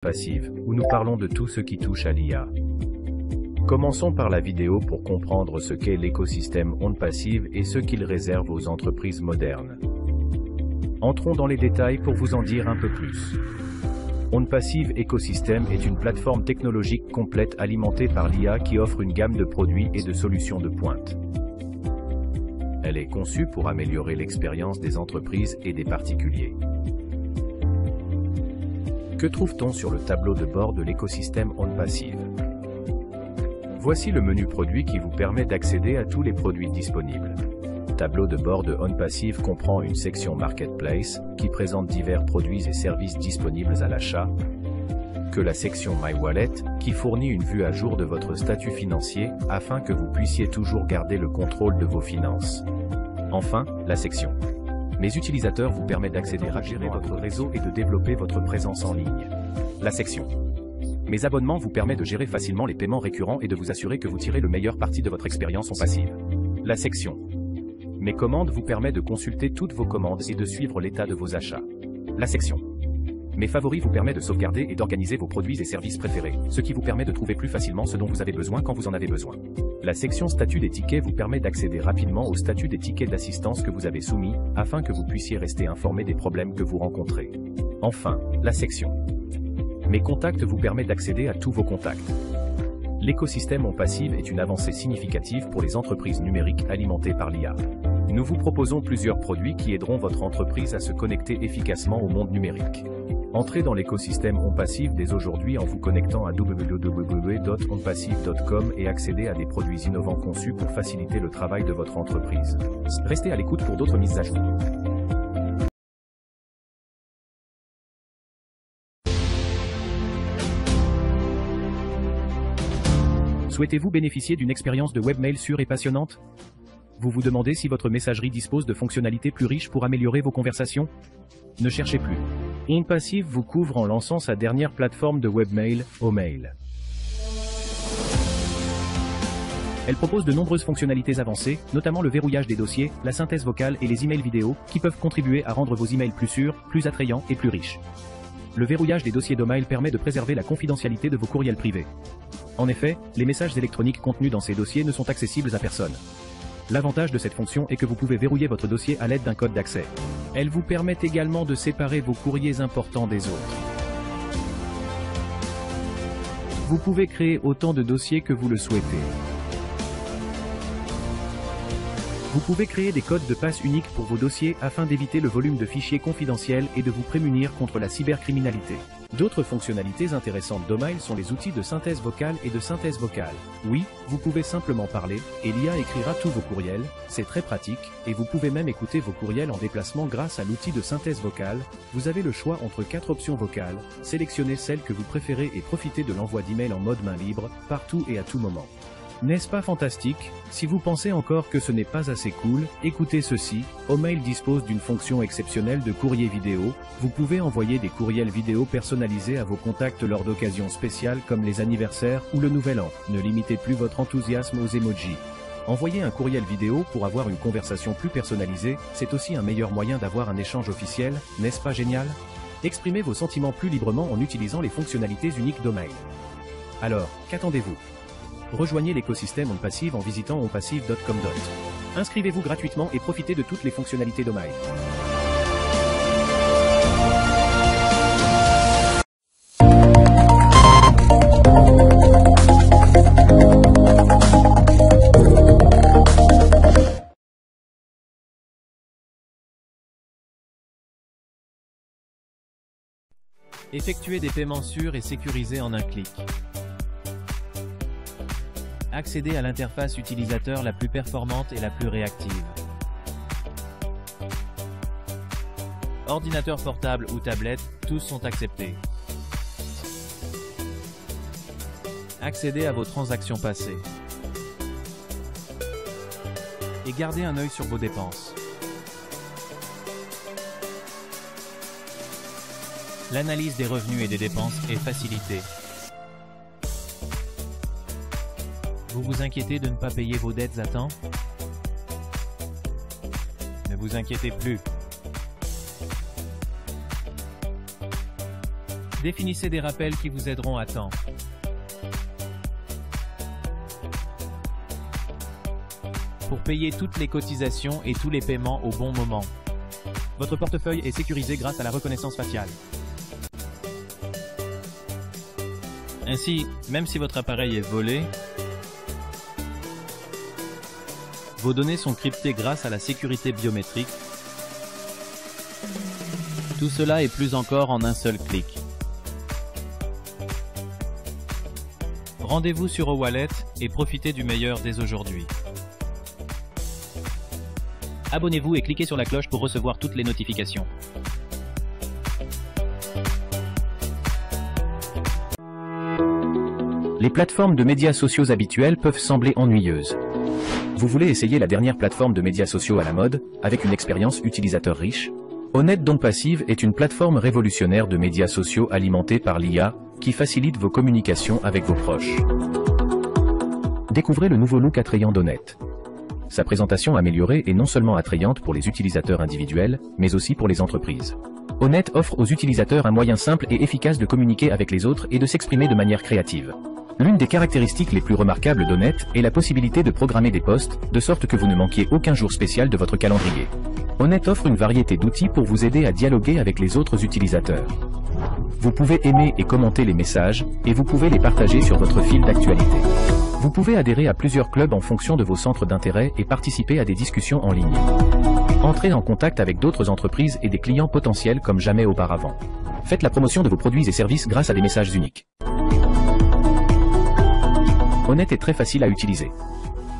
Passive, où nous parlons de tout ce qui touche à l'IA. Commençons par la vidéo pour comprendre ce qu'est l'écosystème OnPassive et ce qu'il réserve aux entreprises modernes. Entrons dans les détails pour vous en dire un peu plus. OnPassive Ecosystem est une plateforme technologique complète alimentée par l'IA qui offre une gamme de produits et de solutions de pointe. Elle est conçue pour améliorer l'expérience des entreprises et des particuliers. Que trouve-t-on sur le tableau de bord de l'écosystème OnPassive? Voici le menu produit qui vous permet d'accéder à tous les produits disponibles. Le tableau de bord de OnPassive comprend une section Marketplace, qui présente divers produits et services disponibles à l'achat, que la section My Wallet, qui fournit une vue à jour de votre statut financier, afin que vous puissiez toujours garder le contrôle de vos finances. Enfin, la section Mes utilisateurs vous permet d'accéder à gérer votre réseau et de développer votre présence en ligne. La section Mes abonnements vous permet de gérer facilement les paiements récurrents et de vous assurer que vous tirez le meilleur parti de votre expérience OnPassive. La section Mes commandes vous permet de consulter toutes vos commandes et de suivre l'état de vos achats. La section Mes favoris vous permet de sauvegarder et d'organiser vos produits et services préférés, ce qui vous permet de trouver plus facilement ce dont vous avez besoin quand vous en avez besoin. La section Statut des tickets vous permet d'accéder rapidement au statut des tickets d'assistance que vous avez soumis, afin que vous puissiez rester informé des problèmes que vous rencontrez. Enfin, la section Mes contacts vous permet d'accéder à tous vos contacts. L'écosystème OnPassive est une avancée significative pour les entreprises numériques alimentées par l'IA. Nous vous proposons plusieurs produits qui aideront votre entreprise à se connecter efficacement au monde numérique. Entrez dans l'écosystème OnPassive dès aujourd'hui en vous connectant à www.onpassive.com et accédez à des produits innovants conçus pour faciliter le travail de votre entreprise. Restez à l'écoute pour d'autres mises à jour. Souhaitez-vous bénéficier d'une expérience de webmail sûre et passionnante? Vous vous demandez si votre messagerie dispose de fonctionnalités plus riches pour améliorer vos conversations? Ne cherchez plus. OnPassive vous couvre en lançant sa dernière plateforme de webmail, Omail. Elle propose de nombreuses fonctionnalités avancées, notamment le verrouillage des dossiers, la synthèse vocale et les emails vidéo, qui peuvent contribuer à rendre vos emails plus sûrs, plus attrayants et plus riches. Le verrouillage des dossiers d'Omail permet de préserver la confidentialité de vos courriels privés. En effet, les messages électroniques contenus dans ces dossiers ne sont accessibles à personne. L'avantage de cette fonction est que vous pouvez verrouiller votre dossier à l'aide d'un code d'accès. Elle vous permet également de séparer vos courriers importants des autres. Vous pouvez créer autant de dossiers que vous le souhaitez. Vous pouvez créer des codes de passe uniques pour vos dossiers afin d'éviter le volume de fichiers confidentiels et de vous prémunir contre la cybercriminalité. D'autres fonctionnalités intéressantes d'Omail sont les outils de synthèse vocale et de synthèse vocale. Oui, vous pouvez simplement parler, et l'IA écrira tous vos courriels, c'est très pratique, et vous pouvez même écouter vos courriels en déplacement grâce à l'outil de synthèse vocale. Vous avez le choix entre 4 options vocales, sélectionnez celle que vous préférez et profitez de l'envoi d'emails en mode main libre, partout et à tout moment. N'est-ce pas fantastique? Si vous pensez encore que ce n'est pas assez cool, écoutez ceci, Omail dispose d'une fonction exceptionnelle de courrier vidéo. Vous pouvez envoyer des courriels vidéo personnalisés à vos contacts lors d'occasions spéciales comme les anniversaires ou le nouvel an. Ne limitez plus votre enthousiasme aux emojis. Envoyer un courriel vidéo pour avoir une conversation plus personnalisée, c'est aussi un meilleur moyen d'avoir un échange officiel, n'est-ce pas génial? Exprimez vos sentiments plus librement en utilisant les fonctionnalités uniques d'Omail. Alors, qu'attendez-vous? Rejoignez l'écosystème OnPassive en visitant onpassive.com. Inscrivez-vous gratuitement et profitez de toutes les fonctionnalités d'Omail. Effectuez des paiements sûrs et sécurisés en un clic. Accédez à l'interface utilisateur la plus performante et la plus réactive. Ordinateur portable ou tablette, tous sont acceptés. Accédez à vos transactions passées. Et gardez un œil sur vos dépenses. L'analyse des revenus et des dépenses est facilitée. Vous vous inquiétez de ne pas payer vos dettes à temps? Ne vous inquiétez plus. Définissez des rappels qui vous aideront à temps. Pour payer toutes les cotisations et tous les paiements au bon moment. Votre portefeuille est sécurisé grâce à la reconnaissance faciale. Ainsi, même si votre appareil est volé, vos données sont cryptées grâce à la sécurité biométrique. Tout cela et plus encore en un seul clic. Rendez-vous sur OWallet et profitez du meilleur dès aujourd'hui. Abonnez-vous et cliquez sur la cloche pour recevoir toutes les notifications. Les plateformes de médias sociaux habituelles peuvent sembler ennuyeuses. Vous voulez essayer la dernière plateforme de médias sociaux à la mode, avec une expérience utilisateur riche? Honnête Don Passive est une plateforme révolutionnaire de médias sociaux alimentée par l'IA, qui facilite vos communications avec vos proches. Découvrez le nouveau look attrayant d'Honnête. Sa présentation améliorée est non seulement attrayante pour les utilisateurs individuels, mais aussi pour les entreprises. Honnête offre aux utilisateurs un moyen simple et efficace de communiquer avec les autres et de s'exprimer de manière créative. L'une des caractéristiques les plus remarquables d'Honnête est la possibilité de programmer des posts, de sorte que vous ne manquiez aucun jour spécial de votre calendrier. Honnête offre une variété d'outils pour vous aider à dialoguer avec les autres utilisateurs. Vous pouvez aimer et commenter les messages, et vous pouvez les partager sur votre fil d'actualité. Vous pouvez adhérer à plusieurs clubs en fonction de vos centres d'intérêt et participer à des discussions en ligne. Entrez en contact avec d'autres entreprises et des clients potentiels comme jamais auparavant. Faites la promotion de vos produits et services grâce à des messages uniques. Honnête est très facile à utiliser.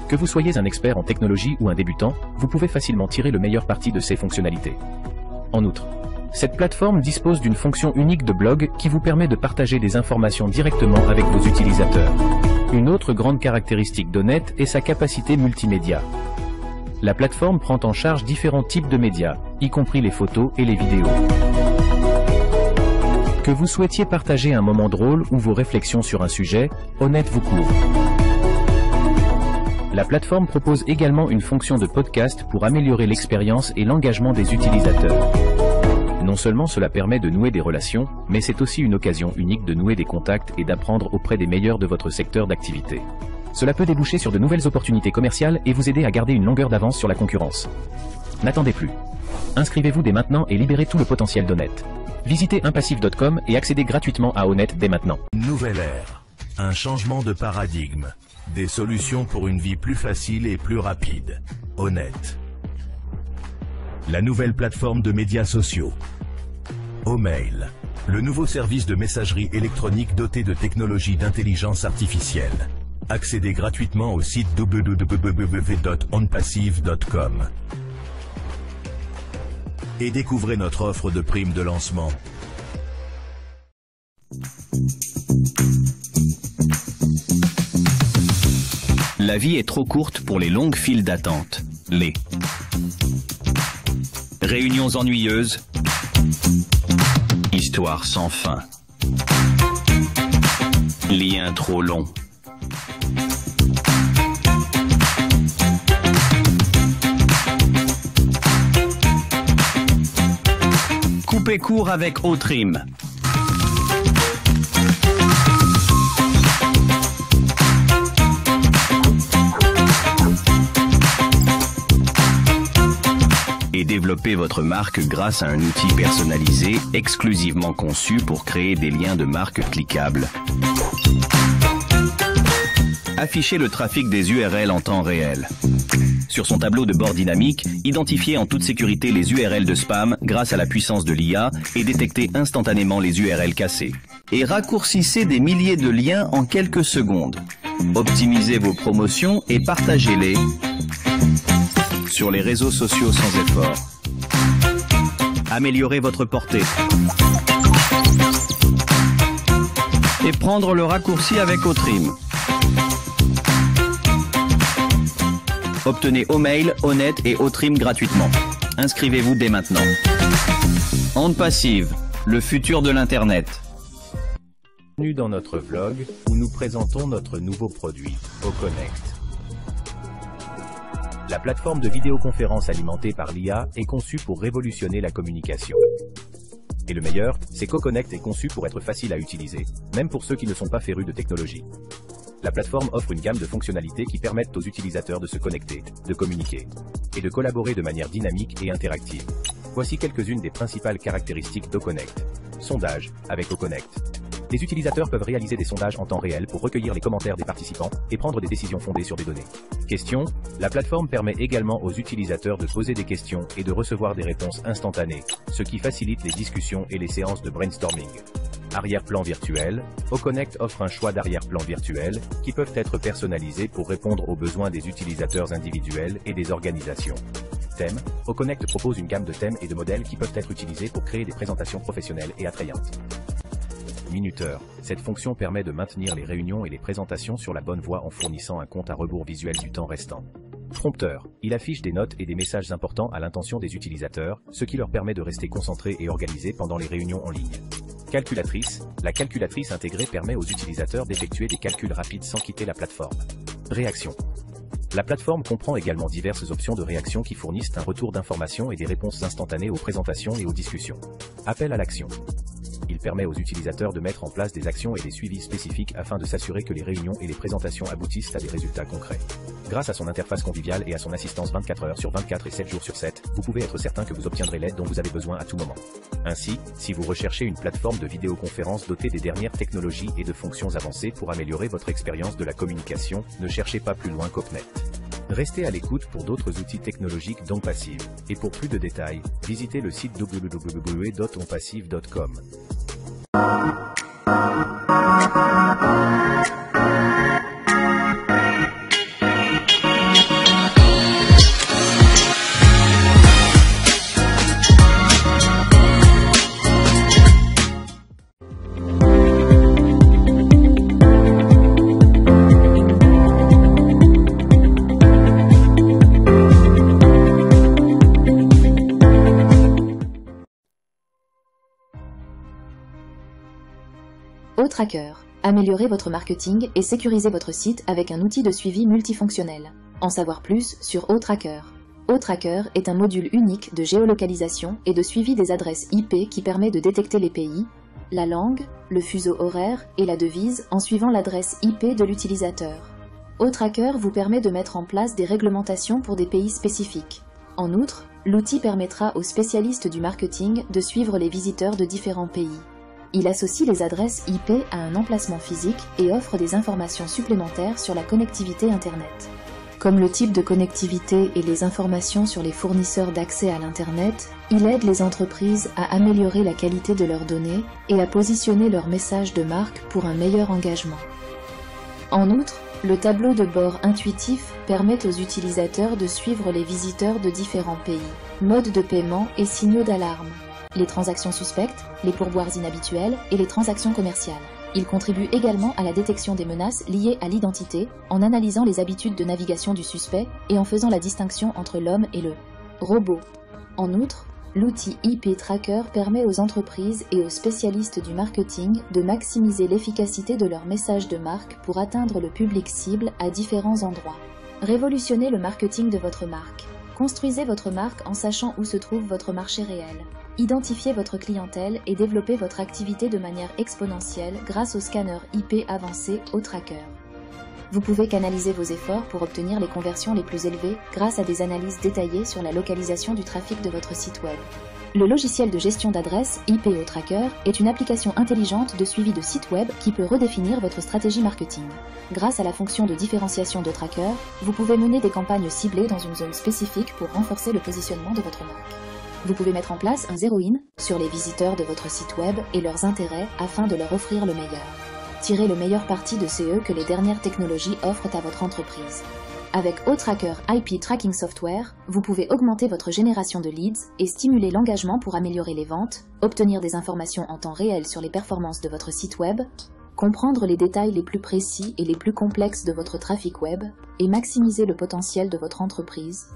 Que vous soyez un expert en technologie ou un débutant, vous pouvez facilement tirer le meilleur parti de ses fonctionnalités. En outre, cette plateforme dispose d'une fonction unique de blog qui vous permet de partager des informations directement avec vos utilisateurs. Une autre grande caractéristique d'Honnête est sa capacité multimédia. La plateforme prend en charge différents types de médias, y compris les photos et les vidéos. Que vous souhaitiez partager un moment drôle ou vos réflexions sur un sujet, Honnête vous couvre. La plateforme propose également une fonction de podcast pour améliorer l'expérience et l'engagement des utilisateurs. Non seulement cela permet de nouer des relations, mais c'est aussi une occasion unique de nouer des contacts et d'apprendre auprès des meilleurs de votre secteur d'activité. Cela peut déboucher sur de nouvelles opportunités commerciales et vous aider à garder une longueur d'avance sur la concurrence. N'attendez plus. Inscrivez-vous dès maintenant et libérez tout le potentiel d'Honnête. Visitez impassive.com et accédez gratuitement à Honnête dès maintenant. Nouvelle ère. Un changement de paradigme. Des solutions pour une vie plus facile et plus rapide. Honnête. La nouvelle plateforme de médias sociaux. Omail. Le nouveau service de messagerie électronique doté de technologies d'intelligence artificielle. Accédez gratuitement au site www.onpassive.com. Et découvrez notre offre de prime de lancement. La vie est trop courte pour les longues files d'attente. Les réunions ennuyeuses, histoires sans fin, liens trop longs. Coupez court avec Otrim. Et développez votre marque grâce à un outil personnalisé exclusivement conçu pour créer des liens de marque cliquables. Affichez le trafic des URL en temps réel. Sur son tableau de bord dynamique, identifiez en toute sécurité les URL de spam grâce à la puissance de l'IA et détectez instantanément les URL cassés. Et raccourcissez des milliers de liens en quelques secondes. Optimisez vos promotions et partagez-les sur les réseaux sociaux sans effort. Améliorez votre portée. Et prendre le raccourci avec Otrim. Obtenez Omail, Honnête et Otrim gratuitement. Inscrivez-vous dès maintenant. Onde Passive, le futur de l'Internet. Bienvenue dans notre vlog, où nous présentons notre nouveau produit, OConnect. La plateforme de vidéoconférence alimentée par l'IA est conçue pour révolutionner la communication. Et le meilleur, c'est qu'AuConnect est conçu pour être facile à utiliser, même pour ceux qui ne sont pas férus de technologie. La plateforme offre une gamme de fonctionnalités qui permettent aux utilisateurs de se connecter, de communiquer et de collaborer de manière dynamique et interactive. Voici quelques-unes des principales caractéristiques d'AuConnect. Sondage avec AuConnect. Les utilisateurs peuvent réaliser des sondages en temps réel pour recueillir les commentaires des participants et prendre des décisions fondées sur des données. Questions. La plateforme permet également aux utilisateurs de poser des questions et de recevoir des réponses instantanées, ce qui facilite les discussions et les séances de brainstorming. Arrière-plan virtuel. AuConnect offre un choix d'arrière-plan virtuels qui peuvent être personnalisés pour répondre aux besoins des utilisateurs individuels et des organisations. Thème. AuConnect propose une gamme de thèmes et de modèles qui peuvent être utilisés pour créer des présentations professionnelles et attrayantes. Minuteur. Cette fonction permet de maintenir les réunions et les présentations sur la bonne voie en fournissant un compte à rebours visuel du temps restant. Prompteur. Il affiche des notes et des messages importants à l'intention des utilisateurs, ce qui leur permet de rester concentrés et organisés pendant les réunions en ligne. Calculatrice. La calculatrice intégrée permet aux utilisateurs d'effectuer des calculs rapides sans quitter la plateforme. Réaction. La plateforme comprend également diverses options de réaction qui fournissent un retour d'informations et des réponses instantanées aux présentations et aux discussions. Appel à l'action. Il permet aux utilisateurs de mettre en place des actions et des suivis spécifiques afin de s'assurer que les réunions et les présentations aboutissent à des résultats concrets. Grâce à son interface conviviale et à son assistance 24 heures sur 24 et 7 jours sur 7, vous pouvez être certain que vous obtiendrez l'aide dont vous avez besoin à tout moment. Ainsi, si vous recherchez une plateforme de vidéoconférence dotée des dernières technologies et de fonctions avancées pour améliorer votre expérience de la communication, ne cherchez pas plus loin qu'AuConnect. Restez à l'écoute pour d'autres outils technologiques d'OnPassive. Et pour plus de détails, visitez le site www.onpassive.com. AuTracker. Améliorez votre marketing et sécurisez votre site avec un outil de suivi multifonctionnel. En savoir plus sur AuTracker. AuTracker est un module unique de géolocalisation et de suivi des adresses IP qui permet de détecter les pays, la langue, le fuseau horaire et la devise en suivant l'adresse IP de l'utilisateur. AuTracker vous permet de mettre en place des réglementations pour des pays spécifiques. En outre, l'outil permettra aux spécialistes du marketing de suivre les visiteurs de différents pays. Il associe les adresses IP à un emplacement physique et offre des informations supplémentaires sur la connectivité Internet. Comme le type de connectivité et les informations sur les fournisseurs d'accès à l'Internet, il aide les entreprises à améliorer la qualité de leurs données et à positionner leurs messages de marque pour un meilleur engagement. En outre, le tableau de bord intuitif permet aux utilisateurs de suivre les visiteurs de différents pays, modes de paiement et signaux d'alarme, les transactions suspectes, les pourboires inhabituels et les transactions commerciales. Il contribue également à la détection des menaces liées à l'identité, en analysant les habitudes de navigation du suspect et en faisant la distinction entre l'homme et le robot. En outre, l'outil IP Tracker permet aux entreprises et aux spécialistes du marketing de maximiser l'efficacité de leurs messages de marque pour atteindre le public cible à différents endroits. Révolutionnez le marketing de votre marque. Construisez votre marque en sachant où se trouve votre marché réel. Identifiez votre clientèle et développez votre activité de manière exponentielle grâce au scanner IP avancé AuTracker. Vous pouvez canaliser vos efforts pour obtenir les conversions les plus élevées grâce à des analyses détaillées sur la localisation du trafic de votre site web. Le logiciel de gestion d'adresse IP AuTracker est une application intelligente de suivi de site web qui peut redéfinir votre stratégie marketing. Grâce à la fonction de différenciation d'AuTracker, vous pouvez mener des campagnes ciblées dans une zone spécifique pour renforcer le positionnement de votre marque. Vous pouvez mettre en place un zero-in sur les visiteurs de votre site web et leurs intérêts afin de leur offrir le meilleur. Tirez le meilleur parti de CE que les dernières technologies offrent à votre entreprise. Avec AuTracker IP Tracking Software, vous pouvez augmenter votre génération de leads et stimuler l'engagement pour améliorer les ventes, obtenir des informations en temps réel sur les performances de votre site web, comprendre les détails les plus précis et les plus complexes de votre trafic web et maximiser le potentiel de votre entreprise.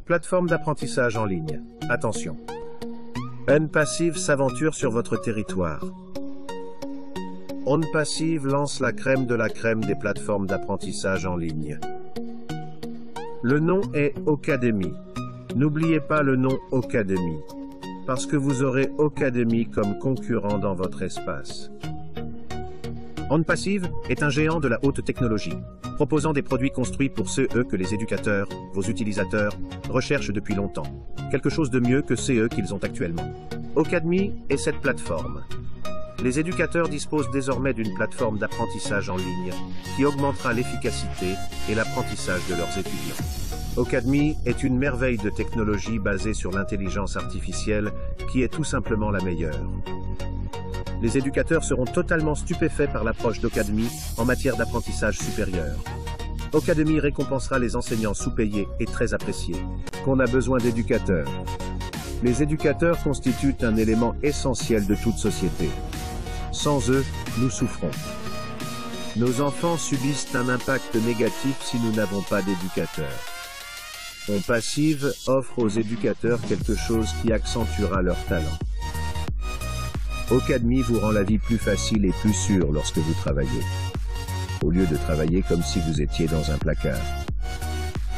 Plateforme d'apprentissage en ligne. Attention. OnPassive s'aventure sur votre territoire. OnPassive lance la crème de la crème des plateformes d'apprentissage en ligne. Le nom est Ocademy. N'oubliez pas le nom Ocademy, parce que vous aurez Ocademy comme concurrent dans votre espace. OnPassive est un géant de la haute technologie, proposant des produits construits pour ceux que les éducateurs, vos utilisateurs, recherchent depuis longtemps. Quelque chose de mieux que ceux qu'ils ont actuellement. Ocademy est cette plateforme. Les éducateurs disposent désormais d'une plateforme d'apprentissage en ligne qui augmentera l'efficacité et l'apprentissage de leurs étudiants. Ocademy est une merveille de technologie basée sur l'intelligence artificielle qui est tout simplement la meilleure. Les éducateurs seront totalement stupéfaits par l'approche d'Ocademy en matière d'apprentissage supérieur. Ocademy récompensera les enseignants sous-payés et très appréciés. Qu'on a besoin d'éducateurs. Les éducateurs constituent un élément essentiel de toute société. Sans eux, nous souffrons. Nos enfants subissent un impact négatif si nous n'avons pas d'éducateurs. OnPassive offre aux éducateurs quelque chose qui accentuera leur talent. Ocademy vous rend la vie plus facile et plus sûre lorsque vous travaillez, au lieu de travailler comme si vous étiez dans un placard.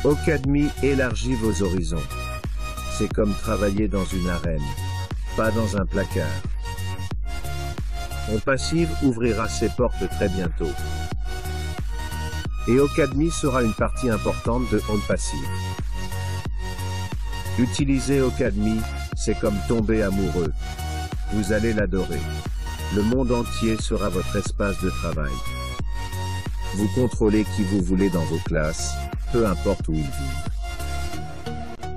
Ocademy élargit vos horizons. C'est comme travailler dans une arène, pas dans un placard. OnPassive ouvrira ses portes très bientôt. Et Ocademy sera une partie importante de OnPassive. Utiliser Ocademy, c'est comme tomber amoureux. Vous allez l'adorer. Le monde entier sera votre espace de travail. Vous contrôlez qui vous voulez dans vos classes, peu importe où ils vivent.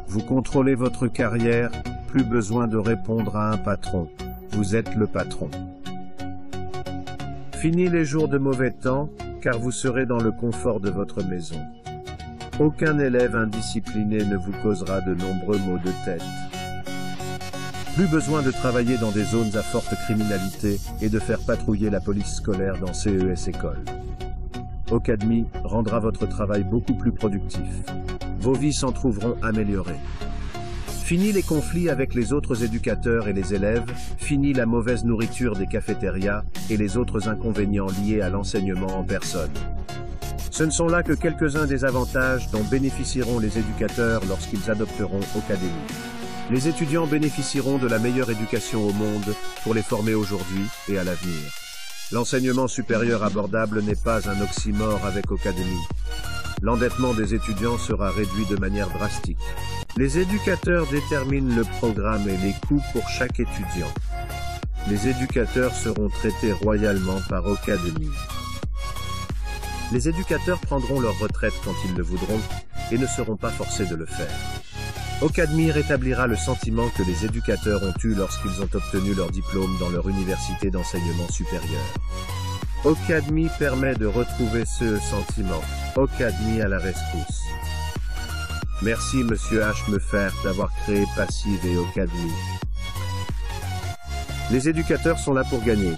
Vous contrôlez votre carrière, plus besoin de répondre à un patron. Vous êtes le patron. Fini les jours de mauvais temps, car vous serez dans le confort de votre maison. Aucun élève indiscipliné ne vous causera de nombreux maux de tête. Plus besoin de travailler dans des zones à forte criminalité et de faire patrouiller la police scolaire dans CES écoles. Ocademy rendra votre travail beaucoup plus productif. Vos vies s'en trouveront améliorées. Fini les conflits avec les autres éducateurs et les élèves, fini la mauvaise nourriture des cafétérias et les autres inconvénients liés à l'enseignement en personne. Ce ne sont là que quelques-uns des avantages dont bénéficieront les éducateurs lorsqu'ils adopteront Ocademy. Les étudiants bénéficieront de la meilleure éducation au monde pour les former aujourd'hui et à l'avenir. L'enseignement supérieur abordable n'est pas un oxymore avec Ocademy. L'endettement des étudiants sera réduit de manière drastique. Les éducateurs déterminent le programme et les coûts pour chaque étudiant. Les éducateurs seront traités royalement par Ocademy. Les éducateurs prendront leur retraite quand ils le voudront et ne seront pas forcés de le faire. Ocademy rétablira le sentiment que les éducateurs ont eu lorsqu'ils ont obtenu leur diplôme dans leur université d'enseignement supérieur. Ocademy permet de retrouver ce sentiment. Ocademy à la rescousse. Merci Monsieur H. Meufert d'avoir créé Passive et Ocademy. Les éducateurs sont là pour gagner.